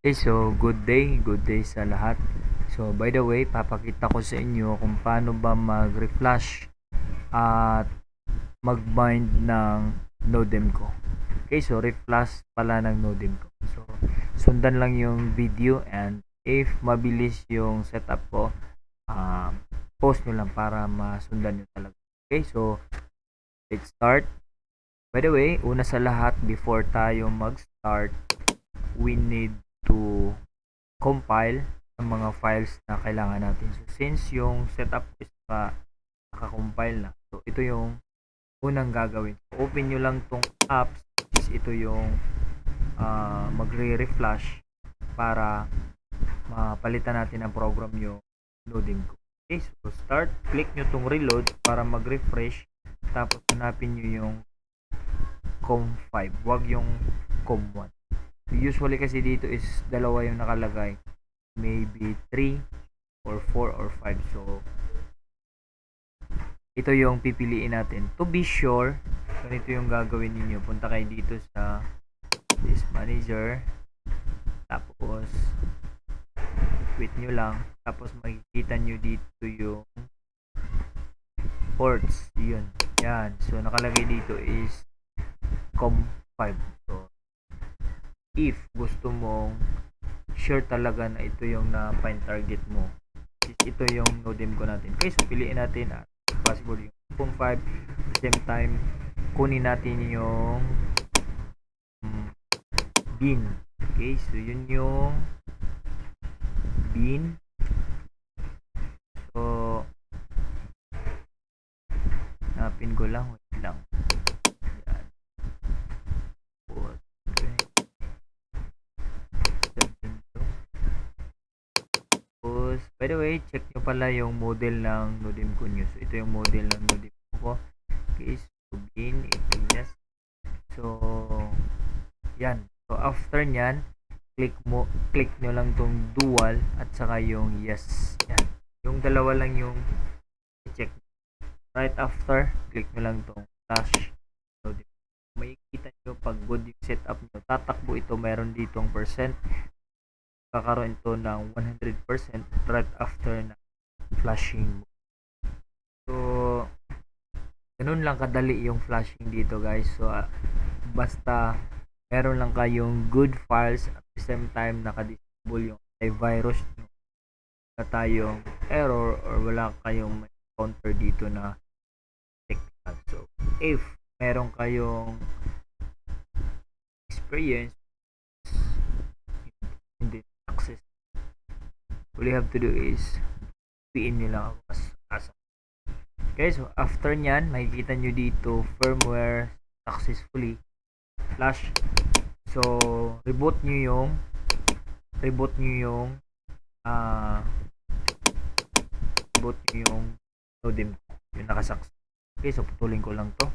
Okay, so good day sa lahat. So by the way, papakita ko sa inyo kung paano ba mag-reflash at mag-bind ng modem ko. Okay, so reflash pala ng modem ko. So sundan lang yung video, and if mabilis yung setup ko, post nyo lang para masundan nyo talaga. Okay, so let's start. By the way, una sa lahat, before tayo mag-start, we need to compile ang mga files na kailangan natin. So, since yung setup is naka-compile na, so ito yung unang gagawin. So, open nyo lang tong apps. Ito yung magre-reflash para mapalitan natin ang program yung loading ko. Okay, so start. Click nyo tong reload para mag-refresh. Tapos hanapin nyo yung COM5. Huwag yung COM1. So, usually kasi dito is dalawa yung nakalagay, maybe 3 or 4 or 5. So ito yung pipiliin natin. To be sure, ganito yung gagawin niyo. Punta kayo dito sa this manager, tapos quit nyo lang, tapos makikita nyo dito yung ports. Yun, yan. So nakalagay dito is COM5. So if gusto mong sure talaga na ito yung na-find target mo, ito yung modem ko natin. Okay, so piliin natin at possible yung COM5. At the same time, kunin natin yung bin. Okay, so yun yung bin. So hanapin ko lang, wait lang. Yan. By the way, check nyo pala yung model ng modem ko nyo. So, ito yung model ng modem ko. Okay, so bin, yes. So, yan. So, after nyan, click nyo lang tong dual at saka yung yes. Yan. Yung dalawa lang yung check. Right after, click nyo lang tong flash modem. Makikita nyo pag good yung setup nyo. Tatakbo ito, meron ditong percent. Kakaroon ito ng 100% right after na flashing. So, ganun lang kadali yung flashing dito, guys. So, basta meron lang kayong good files at the same time naka-disable yung antivirus nyo, na tayong error or wala kayong counter dito na technical. So, if meron kayong experience hindi access, all you have to do is PN nyo lang ako as okay, so after nyan, makikita nyo dito firmware successfully flash. So reboot nyo yung reboot nyo yung modem yung nakasuccess. Okay, so putulin ko lang to.